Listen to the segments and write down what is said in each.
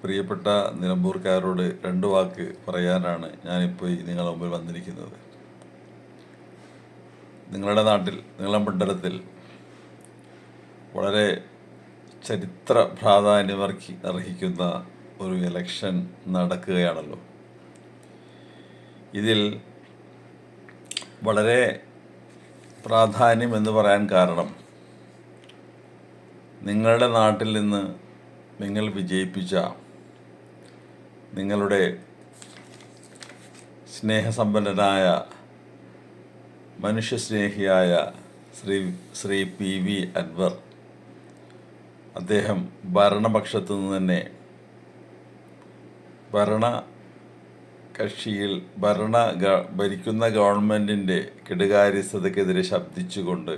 പ്രിയപ്പെട്ട നിലമ്പൂർക്കാരോട് രണ്ട് വാക്ക് പറയാനാണ് ഞാനിപ്പോൾ നിങ്ങളുടെ മുമ്പിൽ വന്നിരിക്കുന്നത്. നിങ്ങളുടെ നാട്ടിൽ, നിങ്ങളുടെ മണ്ഡലത്തിൽ വളരെ ചരിത്ര പ്രാധാന്യം അർഹിക്കുന്ന ഒരു ഇലക്ഷൻ നടക്കുകയാണല്ലോ. ഇതിൽ വളരെ പ്രാധാന്യം എന്ന് പറയാൻ കാരണം, നിങ്ങളുടെ നാട്ടിൽ നിന്ന് നിങ്ങൾ വിജയിപ്പിച്ച നിങ്ങളുടെ സ്നേഹസമ്പന്നനായ മനുഷ്യസ്നേഹിയായ ശ്രീ പി വി അൻവർ, അദ്ദേഹം ഭരണപക്ഷത്തു നിന്ന് തന്നെ ഭരിക്കുന്ന ഗവൺമെൻറ്റിൻ്റെ കെടുകാര്യസ്ഥതയ്ക്കെതിരെ ശബ്ദിച്ചുകൊണ്ട്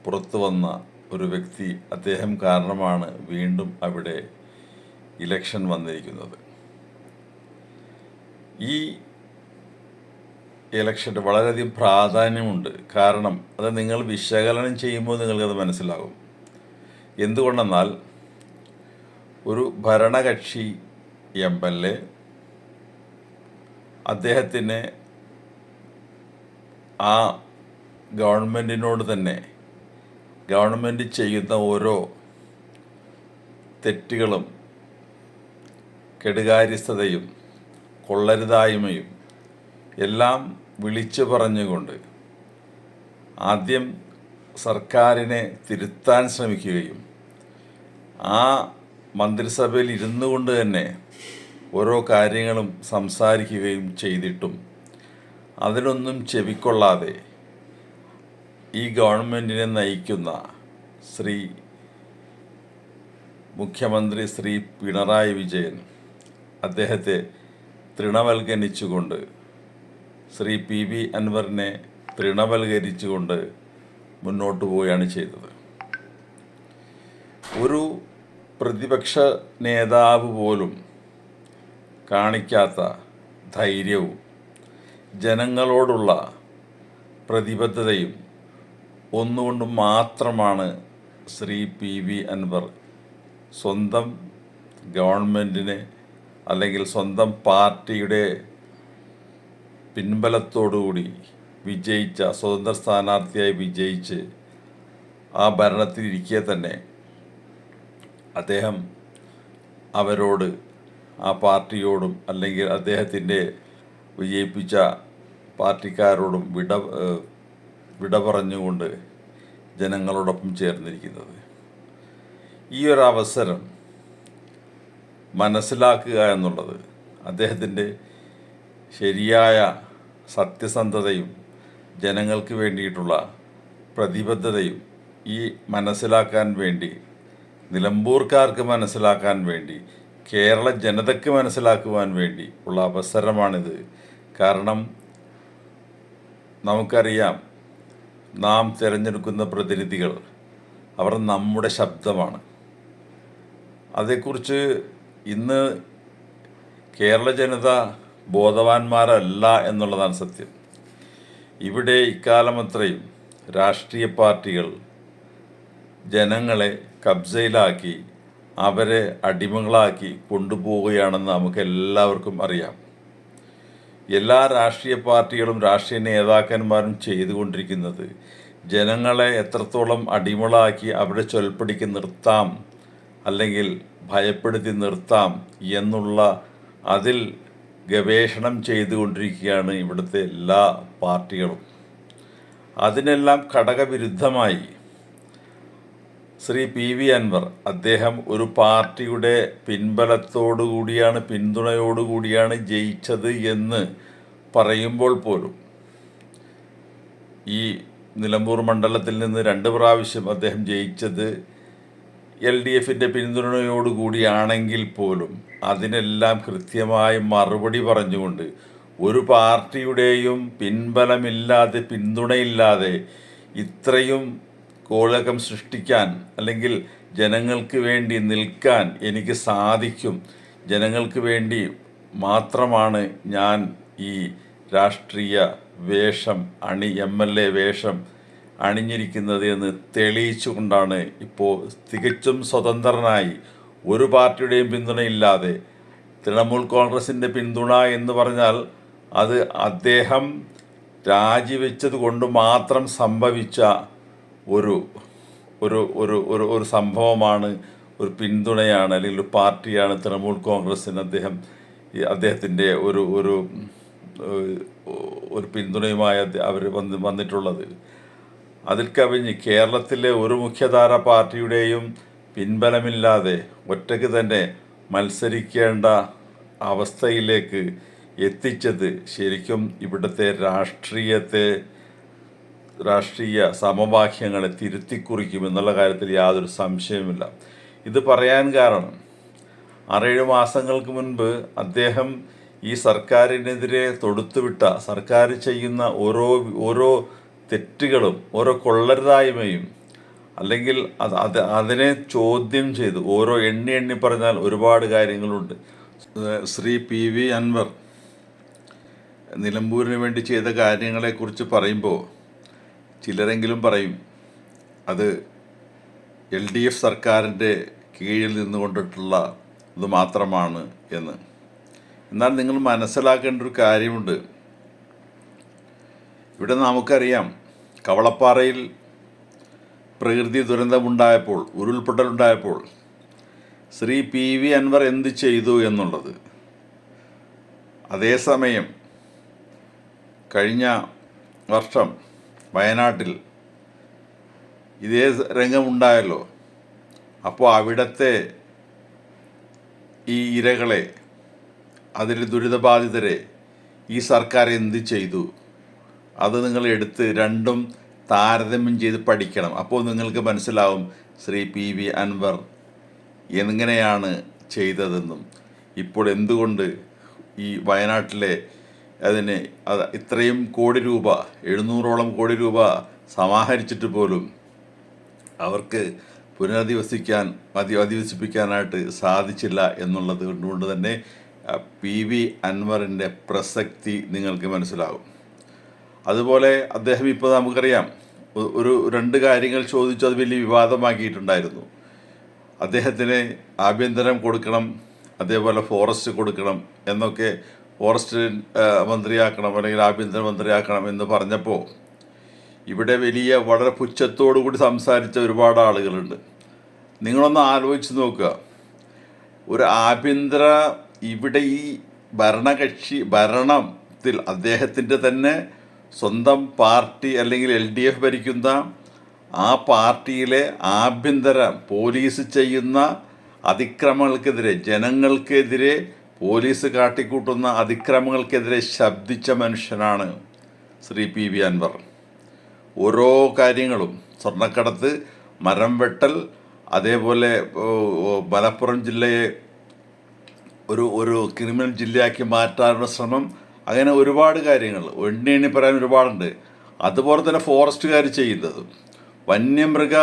പുറത്തു വന്ന ഒരു വ്യക്തി. അദ്ദേഹം കാരണമാണ് വീണ്ടും അവിടെ ഇലക്ഷൻ വന്നിരിക്കുന്നത്. ഈ ഇലക്ഷന് വളരെയധികം പ്രാധാന്യമുണ്ട്. കാരണം അത് നിങ്ങൾ വിശകലനം ചെയ്യുമ്പോൾ നിങ്ങൾക്കത് മനസ്സിലാകും. എന്തുകൊണ്ടെന്നാൽ, ഒരു ഭരണകക്ഷി MLA അദ്ദേഹത്തിന് ആ ഗവൺമെൻറ്റിനോട് തന്നെ ഗവൺമെൻറ് ചെയ്യുന്ന ഓരോ തെറ്റുകളും കെടുകാര്യസ്ഥതയും കൊള്ളരുതായ്മയും എല്ലാം വിളിച്ചു പറഞ്ഞുകൊണ്ട് ആദ്യം സർക്കാരിനെ തിരുത്താൻ ശ്രമിക്കുകയും ആ മന്ത്രിസഭയിൽ ഇരുന്നു കൊണ്ട് തന്നെ ഓരോ കാര്യങ്ങളും സംസാരിക്കുകയും ചെയ്തിട്ടും അതിനൊന്നും ചെവിക്കൊള്ളാതെ ഈ ഗവൺമെൻറ്റിനെ നയിക്കുന്ന മുഖ്യമന്ത്രി ശ്രീ പിണറായി വിജയൻ അദ്ദേഹത്തെ തൃണവൽക്കരിച്ചുകൊണ്ട്, ശ്രീ പി വി അൻവറിനെ തൃണവൽക്കരിച്ചുകൊണ്ട് മുന്നോട്ട് പോവുകയാണ് ചെയ്തത്. ഒരു പ്രതിപക്ഷ നേതാവ് പോലും കാണിക്കാത്ത ധൈര്യവും ജനങ്ങളോടുള്ള പ്രതിബദ്ധതയും ഒന്നുകൊണ്ട് മാത്രമാണ് ശ്രീ പി വി അൻവർ സ്വന്തം ഗവൺമെൻറ്റിനെ അല്ലെങ്കിൽ സ്വന്തം പാർട്ടിയുടെ പിൻബലത്തോടുകൂടി വിജയിച്ച സ്വതന്ത്ര സ്ഥാനാർത്ഥിയായി വിജയിച്ച് ആ ഭരണത്തിലിരിക്കെ തന്നെ അദ്ദേഹം അവരോട്, ആ പാർട്ടിയോടും അല്ലെങ്കിൽ അദ്ദേഹത്തിൻ്റെ വിജയിപ്പിച്ച പാർട്ടിക്കാരോടും വിട പറഞ്ഞുകൊണ്ട് ജനങ്ങളോടൊപ്പം ചേർന്നിരിക്കുന്നത്. ഈ ഒരു അവസരം മനസ്സിലാക്കുക എന്നുള്ളത്, അദ്ദേഹത്തിൻ്റെ ശരിയായ സത്യസന്ധതയും ജനങ്ങൾക്ക് വേണ്ടിയിട്ടുള്ള പ്രതിബദ്ധതയും ഈ മനസ്സിലാക്കാൻ വേണ്ടി, നിലമ്പൂർക്കാർക്ക് മനസ്സിലാക്കാൻ വേണ്ടി, കേരള ജനതയ്ക്ക് മനസ്സിലാക്കുവാൻ വേണ്ടി ഉള്ള അവസരമാണിത്. കാരണം നമുക്കറിയാം, നാം തിരഞ്ഞെടുക്കുന്ന പ്രതിനിധികൾ അവർ നമ്മുടെ ശബ്ദമാണ്. അതേക്കുറിച്ച് ഇന്ന് കേരള ജനത ബോധവാന്മാരല്ല എന്നുള്ളതാണ് സത്യം. ഇവിടെ ഇക്കാലമത്രയും രാഷ്ട്രീയ പാർട്ടികൾ ജനങ്ങളെ കബ്സയിലാക്കി അവരെ അടിമകളാക്കി കൊണ്ടുപോവുകയാണെന്ന് നമുക്ക് എല്ലാവർക്കും അറിയാം. എല്ലാ രാഷ്ട്രീയ പാർട്ടികളും രാഷ്ട്രീയ നേതാക്കന്മാരും ചെയ്തുകൊണ്ടിരിക്കുന്നത് ജനങ്ങളെ എത്രത്തോളം അടിമകളാക്കി അവരുടെ ചൊൽപ്പടിക്ക് നിർത്താം അല്ലെങ്കിൽ ഭയപ്പെടുത്തി നിർത്താം എന്നുള്ള അതിൽ ഗവേഷണം ചെയ്തുകൊണ്ടിരിക്കുകയാണ് ഇവിടുത്തെ എല്ലാ പാർട്ടികളും. അതിനെല്ലാം ഘടകവിരുദ്ധമായി ശ്രീ പി വി അൻവർ അദ്ദേഹം ഒരു പാർട്ടിയുടെ പിന്തുണയോടുകൂടിയാണ് ജയിച്ചത് എന്ന് പറയുമ്പോൾ പോലും, ഈ നിലമ്പൂർ മണ്ഡലത്തിൽ നിന്ന് 2 പ്രാവശ്യം അദ്ദേഹം ജയിച്ചത് LDFൻ്റെ പിന്തുണയോടുകൂടിയാണെങ്കിൽ പോലും അതിനെല്ലാം കൃത്യമായി മറുപടി പറഞ്ഞുകൊണ്ട്, ഒരു പാർട്ടിയുടെയും പിൻബലമില്ലാതെ, പിന്തുണയില്ലാതെ ഇത്രയും കോളകം സൃഷ്ടിക്കാൻ അല്ലെങ്കിൽ ജനങ്ങൾക്ക് വേണ്ടി നിൽക്കാൻ എനിക്ക് സാധിക്കും, ജനങ്ങൾക്ക് വേണ്ടി മാത്രമാണ് ഞാൻ ഈ രാഷ്ട്രീയ വേഷം MLA വേഷം അണിഞ്ഞിരിക്കുന്നത് എന്ന് തെളിയിച്ചുകൊണ്ടാണ് ഇപ്പോൾ തികച്ചും സ്വതന്ത്രനായി ഒരു പാർട്ടിയുടെയും പിന്തുണയില്ലാതെ തൃണമൂൽ കോൺഗ്രസിൻ്റെ പിന്തുണ എന്ന് പറഞ്ഞാൽ അത് അദ്ദേഹം രാജിവെച്ചത് കൊണ്ട് മാത്രം സംഭവിച്ച ഒരു ഒരു ഒരു ഒരു ഒരു സംഭവമാണ്, ഒരു പിന്തുണയാണ്, അല്ലെങ്കിൽ ഒരു പാർട്ടിയാണ് തൃണമൂൽ കോൺഗ്രസിന് അദ്ദേഹത്തിൻ്റെ ഒരു ഒരു ഒരു പിന്തുണയുമായി അവർ വന്നിട്ടുള്ളത്. അതിൽ കവിഞ്ഞ് കേരളത്തിലെ ഒരു മുഖ്യധാര പാർട്ടിയുടെയും പിൻബലമില്ലാതെ ഒറ്റയ്ക്ക് തന്നെ മത്സരിക്കേണ്ട അവസ്ഥയിലേക്ക് എത്തിച്ചത് ശരിക്കും ഇവിടുത്തെ രാഷ്ട്രീയ സമവാക്യങ്ങളെ തിരുത്തിക്കുറിക്കുമെന്നുള്ള കാര്യത്തിൽ യാതൊരു സംശയവുമില്ല. ഇത് പറയാൻ കാരണം 6-7 മാസങ്ങൾക്ക് മുൻപ് അദ്ദേഹം ഈ സർക്കാരിനെതിരെ തൊടുത്തുവിട്ട, സർക്കാർ ചെയ്യുന്ന ഓരോ തെറ്റുകളും ഓരോ കൊള്ളരുതായ്മയും, അല്ലെങ്കിൽ അതിനെ ചോദ്യം ചെയ്ത് എണ്ണി പറഞ്ഞാൽ ഒരുപാട് കാര്യങ്ങളുണ്ട്. ശ്രീ PV അൻവർ നിലമ്പൂരിന് വേണ്ടി ചെയ്ത കാര്യങ്ങളെക്കുറിച്ച് പറയുമ്പോൾ ചിലരെങ്കിലും പറയും അത് LDF സർക്കാരിൻ്റെ കീഴിൽ നിന്നുകൊണ്ടിട്ടുള്ള ഇത് മാത്രമാണ് എന്ന്. എന്നാൽ നിങ്ങൾ മനസ്സിലാക്കേണ്ട ഒരു കാര്യമുണ്ട്. ഇവിടെ നമുക്കറിയാം, കവളപ്പാറയിൽ പ്രകൃതി ദുരന്തമുണ്ടായപ്പോൾ, ഉരുൾപൊട്ടലുണ്ടായപ്പോൾ ശ്രീ PV അൻവർ എന്ത് ചെയ്തു എന്നുള്ളത്. അതേസമയം കഴിഞ്ഞ വർഷം വയനാട്ടിൽ ഇതേ രംഗമുണ്ടായല്ലോ. അപ്പോൾ അവിടുത്തെ ഈ ഇരകളെ, അതിൽ ദുരിതബാധിതരെ ഈ സർക്കാർ എന്ത് ചെയ്തു, അത് നിങ്ങൾ എടുത്ത് രണ്ടും താരതമ്യം ചെയ്ത് പഠിക്കണം. അപ്പോൾ നിങ്ങൾക്ക് മനസ്സിലാവും ശ്രീ PV അൻവർ എങ്ങനെയാണ് ചെയ്തതെന്നും ഇപ്പോൾ എന്തുകൊണ്ട് ഈ വയനാട്ടിലെ ഇത്രയും കോടി രൂപ, 700ഓളം കോടി രൂപ സമാഹരിച്ചിട്ട് പോലും അവർക്ക് അധിവസിപ്പിക്കാനായിട്ട് സാധിച്ചില്ല എന്നുള്ളത് കൊണ്ട് തന്നെ PV അൻവറിൻ്റെ പ്രസക്തി നിങ്ങൾക്ക് മനസ്സിലാകും. അതുപോലെ അദ്ദേഹം ഇപ്പോൾ നമുക്കറിയാം ഒരു 2 കാര്യങ്ങൾ ചോദിച്ചു, അത് വലിയ വിവാദമാക്കിയിട്ടുണ്ടായിരുന്നു. അദ്ദേഹത്തിന് ആഭ്യന്തരം കൊടുക്കണം, അതേപോലെ ഫോറസ്റ്റ് കൊടുക്കണം എന്നൊക്കെ, ഫോറസ്റ്റ് മന്ത്രിയാക്കണം അല്ലെങ്കിൽ ആഭ്യന്തര മന്ത്രിയാക്കണം എന്ന് പറഞ്ഞപ്പോൾ ഇവിടെ വളരെ പുച്ഛത്തോടു കൂടി സംസാരിച്ച ഒരുപാട് ആളുകളുണ്ട്. നിങ്ങളൊന്ന് ആലോചിച്ച് നോക്കുക. ഒരു ഇവിടെ ഈ ഭരണത്തിൽ അദ്ദേഹത്തിൻ്റെ തന്നെ സ്വന്തം പാർട്ടി അല്ലെങ്കിൽ LDF ഭരിക്കുന്ന ആ പാർട്ടിയിലെ പോലീസ് ചെയ്യുന്ന അതിക്രമങ്ങൾക്കെതിരെ, ജനങ്ങൾക്കെതിരെ പോലീസ് കാട്ടിക്കൂട്ടുന്ന അതിക്രമങ്ങൾക്കെതിരെ ശബ്ദിച്ച മനുഷ്യനാണ് ശ്രീ PV അൻവർ. ഓരോ കാര്യങ്ങളും, സ്വർണ്ണക്കടത്ത്, മരം വെട്ടൽ, അതേപോലെ മലപ്പുറം ജില്ലയെ ഒരു ക്രിമിനൽ ജില്ലയാക്കി മാറ്റാനുള്ള ശ്രമം, അങ്ങനെ ഒരുപാട് കാര്യങ്ങൾ എണ്ണി പറയാൻ ഒരുപാടുണ്ട്. അതുപോലെ തന്നെ ഫോറസ്റ്റുകാർ ചെയ്യുന്നത്, വന്യമൃഗ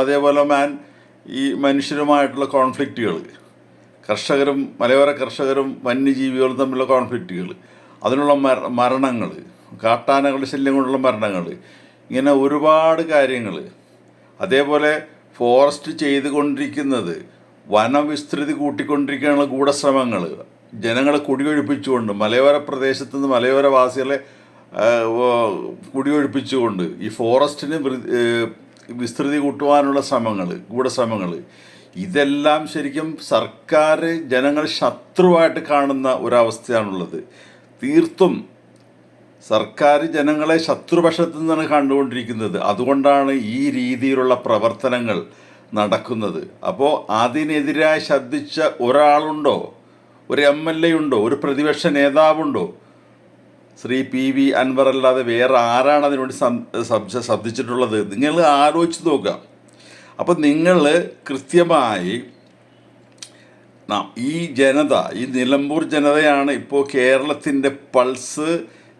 അതേപോലെ ഈ മനുഷ്യരുമായിട്ടുള്ള കോൺഫ്ലിക്റ്റുകൾ, മലയോര കർഷകരും വന്യജീവികളും തമ്മിലുള്ള കോൺഫ്ലിക്റ്റുകൾ, അതിനുള്ള മരണങ്ങൾ, കാട്ടാനകളുടെ ശല്യം കൊണ്ടുള്ള മരണങ്ങൾ, ഇങ്ങനെ ഒരുപാട് കാര്യങ്ങൾ. അതേപോലെ ഫോറസ്റ്റ് ചെയ്തുകൊണ്ടിരിക്കുന്നത് വനവിസ്തൃതി കൂട്ടിക്കൊണ്ടിരിക്കാനുള്ള ഗൂഢശ്രമങ്ങൾ, ജനങ്ങളെ കുടിയൊഴിപ്പിച്ചുകൊണ്ട്, മലയോര പ്രദേശത്തു നിന്ന് മലയോരവാസികളെ കുടിയൊഴിപ്പിച്ചുകൊണ്ട് ഈ ഫോറസ്റ്റിന് വിസ്തൃതി കൂട്ടുവാനുള്ള ഗൂഢശ്രമങ്ങൾ, ഇതെല്ലാം ശരിക്കും സർക്കാർ ജനങ്ങൾ ശത്രുവായിട്ട് കാണുന്ന ഒരവസ്ഥയാണുള്ളത്. തീർത്തും സർക്കാർ ജനങ്ങളെ ശത്രുപക്ഷത്തു നിന്നാണ് കണ്ടുകൊണ്ടിരിക്കുന്നത്. അതുകൊണ്ടാണ് ഈ രീതിയിലുള്ള പ്രവർത്തനങ്ങൾ നടക്കുന്നത്. അപ്പോൾ അതിനെതിരായി ശബ്ദിച്ച ഒരാളുണ്ടോ, ഒരു MLA ഉണ്ടോ, ഒരു പ്രതിപക്ഷ നേതാവുണ്ടോ? ശ്രീ PV അൻവർ അല്ലാതെ വേറെ ആരാണ് അതിനുവേണ്ടി ശബ്ദിച്ചിട്ടുള്ളത്? നിങ്ങൾ ആലോചിച്ച് നോക്കുക. അപ്പം നിങ്ങൾ കൃത്യമായി ഈ നിലമ്പൂർ ജനതയാണ് ഇപ്പോൾ കേരളത്തിൻ്റെ പൾസ്,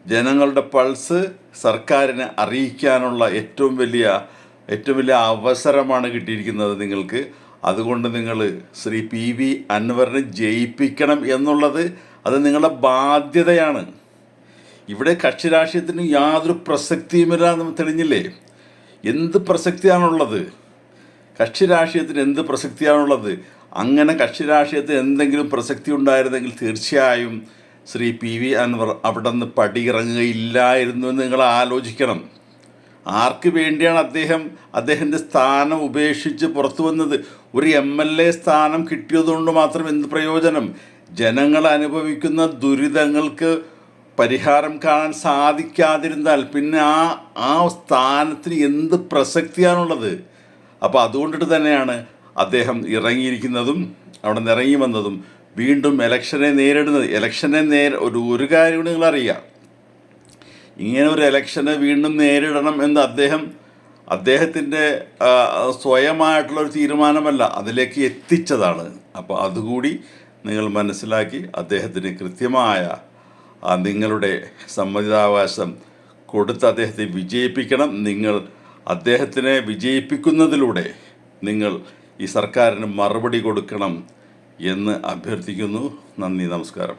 ജനങ്ങളുടെ പൾസ് സർക്കാരിനെ അറിയിക്കാനുള്ള ഏറ്റവും വലിയ അവസരമാണ് കിട്ടിയിരിക്കുന്നത് നിങ്ങൾക്ക്. അതുകൊണ്ട് നിങ്ങൾ ശ്രീ PV അൻവറിനെ ജയിപ്പിക്കണം എന്നുള്ളത് അത് നിങ്ങളുടെ ബാധ്യതയാണ്. ഇവിടെ കക്ഷി രാഷ്ട്രീയത്തിന് യാതൊരു പ്രസക്തിയുമില്ല എന്ന് തെളിഞ്ഞില്ലേ? എന്ത് പ്രസക്തിയാണുള്ളത്? കക്ഷി രാഷ്ട്രീയത്തിന് എന്ത് പ്രസക്തിയാണുള്ളത്? അങ്ങനെ കക്ഷി രാഷ്ട്രീയത്തിന് എന്തെങ്കിലും പ്രസക്തി ഉണ്ടായിരുന്നെങ്കിൽ തീർച്ചയായും ശ്രീ PV അൻവർ അവിടെ നിന്ന് പടിയിറങ്ങുകയില്ലായിരുന്നു എന്ന് നിങ്ങൾ ആലോചിക്കണം. ആർക്ക് വേണ്ടിയാണ് അദ്ദേഹത്തിൻ്റെ സ്ഥാനം ഉപേക്ഷിച്ച് പുറത്തു വന്നത്? ഒരു MLA സ്ഥാനം കിട്ടിയതുകൊണ്ട് മാത്രം എന്ത് പ്രയോജനം? ജനങ്ങൾ അനുഭവിക്കുന്ന ദുരിതങ്ങൾക്ക് പരിഹാരം കാണാൻ സാധിക്കാതിരുന്നാൽ പിന്നെ ആ സ്ഥാനത്തിന് എന്ത് പ്രസക്തിയാണുള്ളത്? അപ്പോൾ അതുകൊണ്ടിട്ട് തന്നെയാണ് അദ്ദേഹം ഇറങ്ങിയിരിക്കുന്നതും അവിടെ നിന്ന് ഇറങ്ങി വന്നതും വീണ്ടും ഇലക്ഷനെ നേരിടുന്നത്. ഒരു കാര്യം നിങ്ങളറിയാം, ഇങ്ങനെ ഒരു ഇലക്ഷനെ വീണ്ടും നേരിടണം എന്ന് അദ്ദേഹത്തിൻ്റെ സ്വയമായിട്ടുള്ളൊരു തീരുമാനമല്ല, അതിലേക്ക് എത്തിച്ചതാണ്. അപ്പോൾ അതുകൂടി നിങ്ങൾ മനസ്സിലാക്കി അദ്ദേഹത്തിന് കൃത്യമായ നിങ്ങളുടെ സമ്മതിദാവകാശം കൊടുത്ത് അദ്ദേഹത്തെ വിജയിപ്പിക്കണം. നിങ്ങൾ അദ്ദേഹത്തിനെ വിജയിപ്പിക്കുന്നതിലൂടെ നിങ്ങൾ ഈ സർക്കാരിന് മറുപടി കൊടുക്കണം എന്ന് അഭ്യർത്ഥിക്കുന്നു. നന്ദി, നമസ്കാരം.